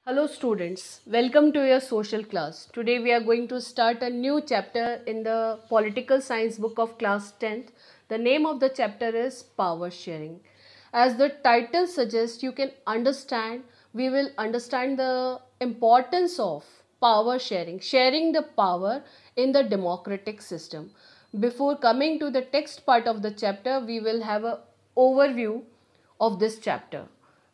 Hello students, welcome to your social class. Today we are going to start a new chapter in the political science book of class 10th. The name of the chapter is power sharing. As the title suggests, we will understand the importance of power sharing, sharing the power in the democratic system. Before coming to the text part of the chapter, we will have an overview of this chapter.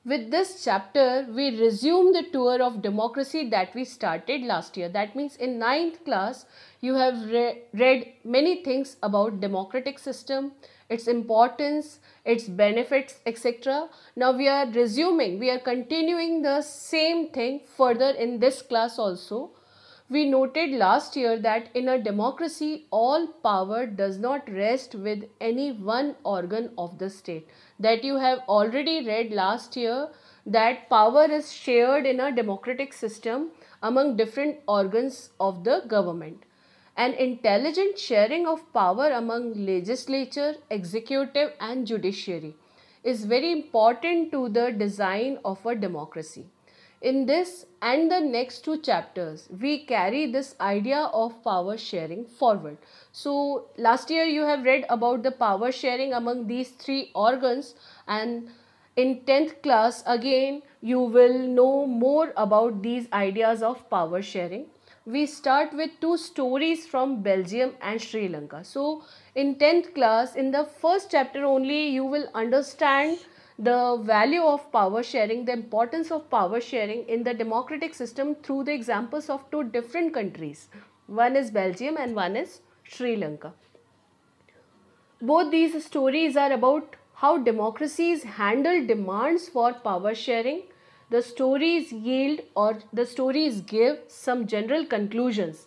With this chapter, we resume the tour of democracy that we started last year. That means in 9th class, you have read many things about democratic system, its importance, its benefits, etc. Now we are continuing the same thing further in this class also. We noted last year that in a democracy, all power does not rest with any one organ of the state. That you have already read last year, that power is shared in a democratic system among different organs of the government. An intelligent sharing of power among legislature, executive and judiciary is very important to the design of a democracy. In this and the next two chapters, we carry this idea of power sharing forward. So, last year you have read about the power sharing among these three organs, and in 10th class again you will know more about these ideas of power sharing. We start with two stories from Belgium and Sri Lanka. So, in 10th class, in the first chapter only, you will understand the value of power sharing, the importance of power sharing in the democratic system through the examples of two different countries. One is Belgium and one is Sri Lanka. Both these stories are about how democracies handle demands for power sharing. The stories give some general conclusions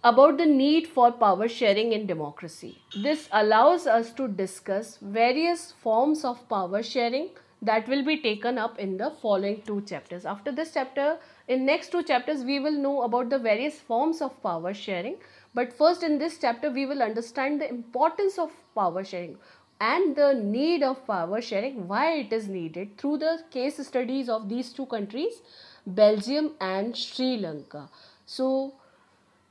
about the need for power sharing in democracy. This allows us to discuss various forms of power sharing that will be taken up in the following two chapters. After this chapter, in next two chapters, we will know about the various forms of power sharing. But first in this chapter, we will understand the importance of power sharing and the need of power sharing, why it is needed through the case studies of these two countries, Belgium and Sri Lanka. So,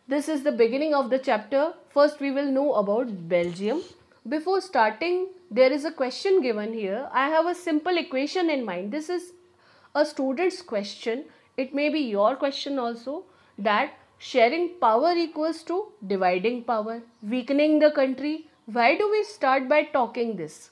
this is the beginning of the chapter. First, we will know about Belgium. Before starting, there is a question given here. I have a simple equation in mind. This is a student's question. It may be your question also, that sharing power equals to dividing power, weakening the country. Why do we start by talking this?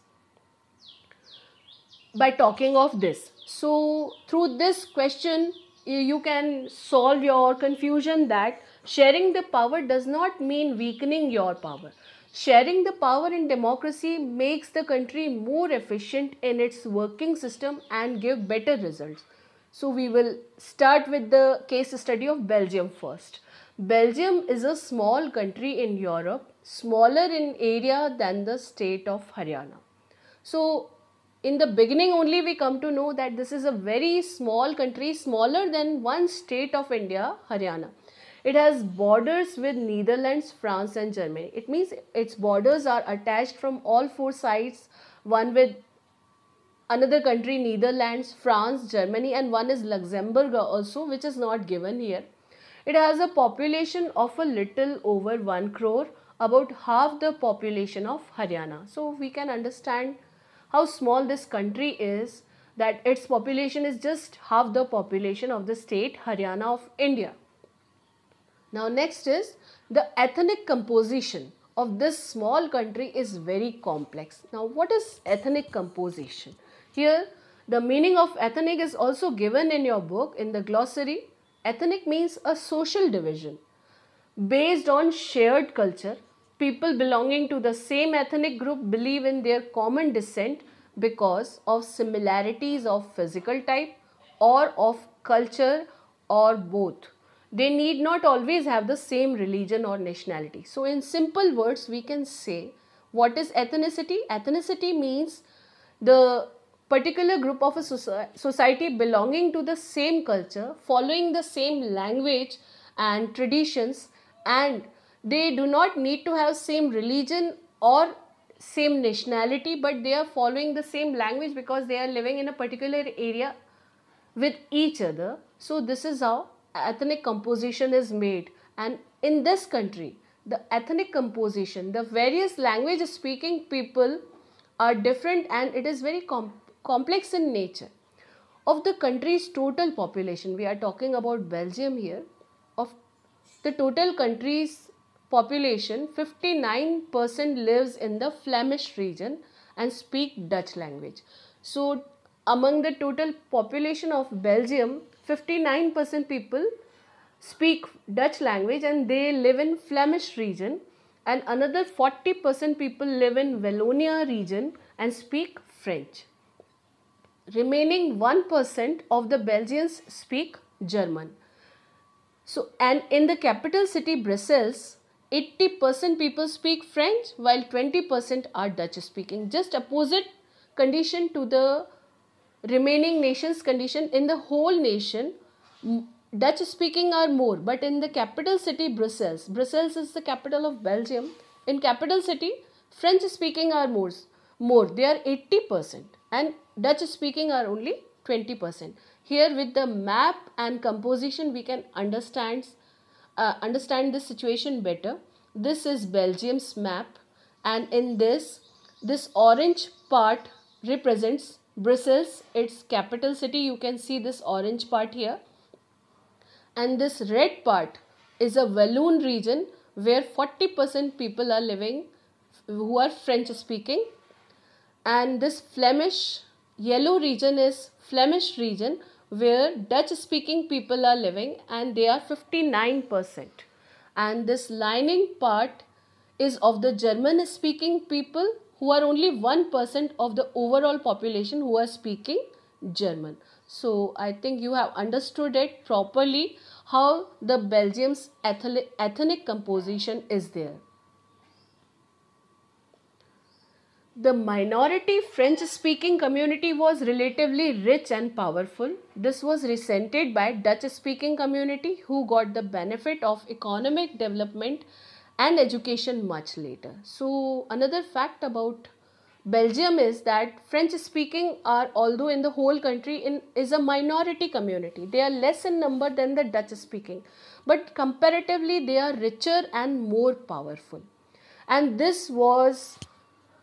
By talking of this. So, through this question, you can solve your confusion that sharing the power does not mean weakening your power. Sharing the power in democracy makes the country more efficient in its working system and give better results. So we will start with the case study of Belgium first. Belgium is a small country in Europe, smaller in area than the state of Haryana. So in the beginning only we come to know that this is a very small country, smaller than one state of India, Haryana. It has borders with Netherlands, France and Germany. It means its borders are attached from all four sides, one with another country, Netherlands, France, Germany, and one is Luxembourg also, which is not given here. It has a population of a little over 1 crore, about half the population of Haryana. So we can understand how small this country is, that its population is just half the population of the state Haryana of India. Now next is the ethnic composition of this small country is very complex. Now what is ethnic composition? Here the meaning of ethnic is also given in your book in the glossary. Ethnic means a social division based on shared culture. People belonging to the same ethnic group believe in their common descent because of similarities of physical type or of culture or both. They need not always have the same religion or nationality. So in simple words, we can say, what is ethnicity? Ethnicity means the particular group of a society belonging to the same culture, following the same language and traditions, and they do not need to have same religion or same nationality, but they are following the same language because they are living in a particular area with each other. So this is how ethnic composition is made. And in this country, the ethnic composition, the various language speaking people are different, and it is very complex in nature. Of the country's total population, we are talking about Belgium here, of the total country's population, 59% lives in the Flemish region and speak Dutch language. So among the total population of Belgium, 59% people speak Dutch language and they live in Flemish region, and another 40% people live in Wallonia region and speak French. Remaining 1% of the Belgians speak German. So, and in the capital city Brussels, 80% people speak French while 20% are Dutch speaking. Just opposite condition to the remaining nations condition. In the whole nation, Dutch speaking are more, but in the capital city Brussels is the capital of Belgium. In capital city, French speaking are more. They are 80% and Dutch speaking are only 20%. Here with the map and composition we can understand this situation better. This is Belgium's map, and in this orange part represents Brussels, its capital city. You can see this orange part here. And this red part is a Walloon region where 40% people are living who are French speaking. And this Flemish yellow region is Flemish region where Dutch speaking people are living, and they are 59%. And this lining part is of the German speaking people, who are only 1% of the overall population who are speaking German. So I think you have understood it properly how the Belgium's ethnic composition is there. The minority French-speaking community was relatively rich and powerful. This was resented by Dutch-speaking community, who got the benefit of economic development and education much later. So another fact about Belgium is that French-speaking are, although in the whole country, is a minority community. They are less in number than the Dutch-speaking, but comparatively they are richer and more powerful. And this was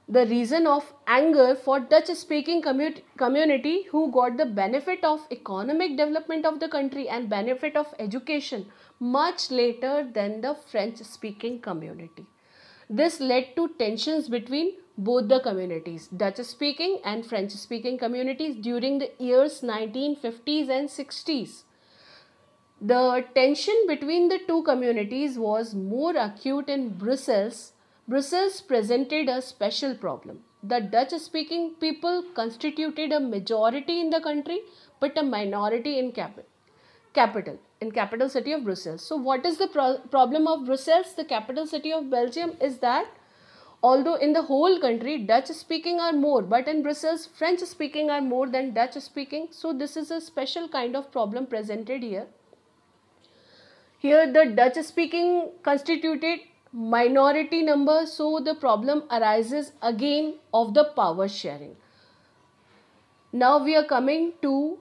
the reason of anger for Dutch-speaking community, who got the benefit of economic development of the country and benefit of education much later than the French-speaking community. This led to tensions between both the communities, Dutch-speaking and French-speaking communities, during the years 1950s and 60s. The tension between the two communities was more acute in Brussels. Brussels presented a special problem. The Dutch-speaking people constituted a majority in the country, but a minority in capital city of Brussels. So what is the problem of Brussels, the capital city of Belgium, is that although in the whole country Dutch-speaking are more, but in Brussels French-speaking are more than Dutch-speaking. So this is a special kind of problem presented here. Here the Dutch-speaking constituted minority number, so the problem arises again of the power sharing. Now we are coming to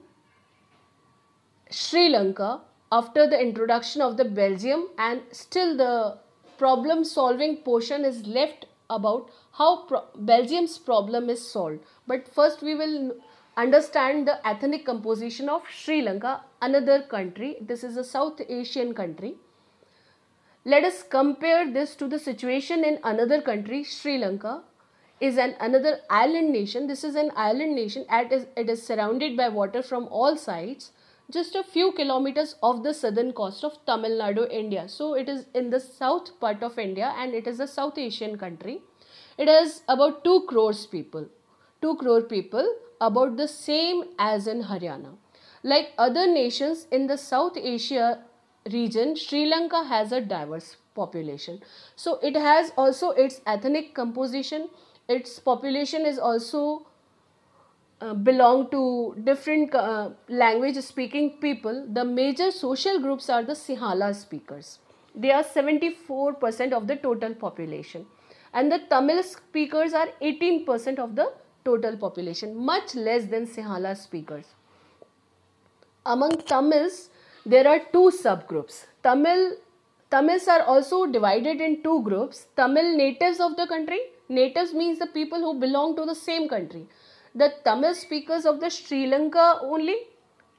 Sri Lanka after the introduction of the Belgium, and still the problem solving portion is left about how Belgium's problem is solved. But first we will understand the ethnic composition of Sri Lanka, another country. This is a South Asian country. Let us compare this to the situation in another country. Sri Lanka is another island nation. This is an island nation. It is surrounded by water from all sides, just a few kilometers off the southern coast of Tamil Nadu, India. So it is in the south part of India, and it is a South Asian country. It has about 2 crore people. 2 crore people, about the same as in Haryana. Like other nations in the South Asia region, Sri Lanka has a diverse population. So it has also its ethnic composition. Its population is also belong to different language speaking people. The major social groups are the Sinhala speakers. They are 74% of the total population, and the Tamil speakers are 18% of the total population, much less than Sinhala speakers. Among Tamils, there are two subgroups. Tamils are also divided in two groups. Tamil natives of the country. Natives means the people who belong to the same country. The Tamil speakers of the Sri Lanka only,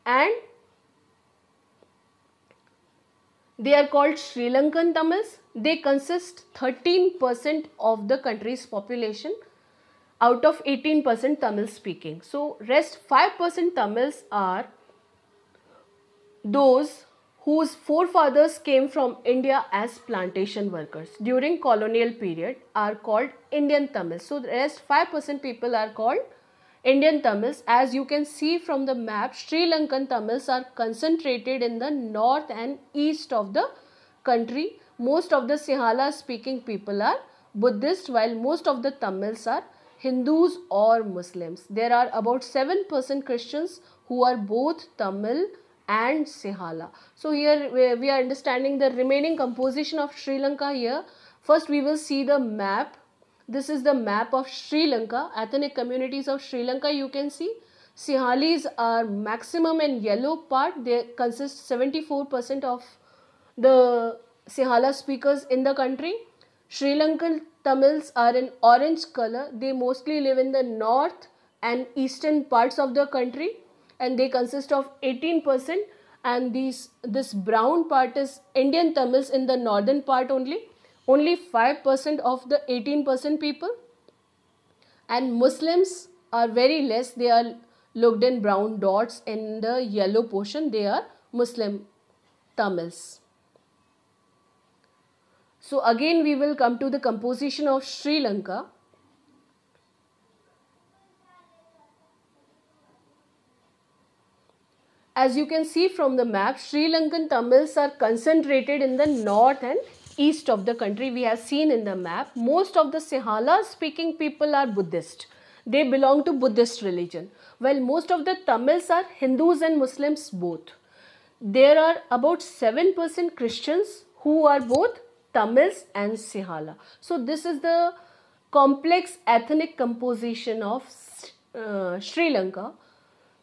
and they are called Sri Lankan Tamils. They consist 13% of the country's population out of 18% Tamil speaking. So rest 5% Tamils are those whose forefathers came from India as plantation workers during colonial period are called Indian Tamils. So the rest 5% people are called Indian Tamils. As you can see from the map, Sri Lankan Tamils are concentrated in the north and east of the country. Most of the Sinhala speaking people are Buddhist, while most of the Tamils are Hindus or Muslims. There are about 7% Christians who are both Tamil and Sinhala. So here we are understanding the remaining composition of Sri Lanka here. First we will see the map. This is the map of Sri Lanka, ethnic communities of Sri Lanka. You can see Sinhalese are maximum in yellow part. They consist 74% of the Sinhala speakers in the country. Sri Lankan Tamils are in orange color. They mostly live in the north and eastern parts of the country, and they consist of 18%, and this brown part is Indian Tamils in the northern part only. Only 5% of the 18% people, and Muslims are very less. They are looked in brown dots in the yellow portion. They are Muslim Tamils. So again we will come to the composition of Sri Lanka. As you can see from the map, Sri Lankan Tamils are concentrated in the north and east of the country. We have seen in the map, most of the Sinhala speaking people are Buddhist. They belong to Buddhist religion, while most of the Tamils are Hindus and Muslims both. There are about 7% Christians who are both Tamils and Sinhala. So this is the complex ethnic composition of Sri Lanka.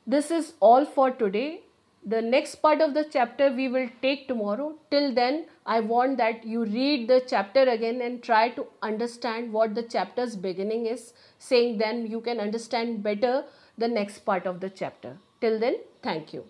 This is all for today. The next part of the chapter we will take tomorrow. Till then, I want that you read the chapter again and try to understand what the chapter's beginning is saying. Then you can understand better the next part of the chapter. Till then, thank you.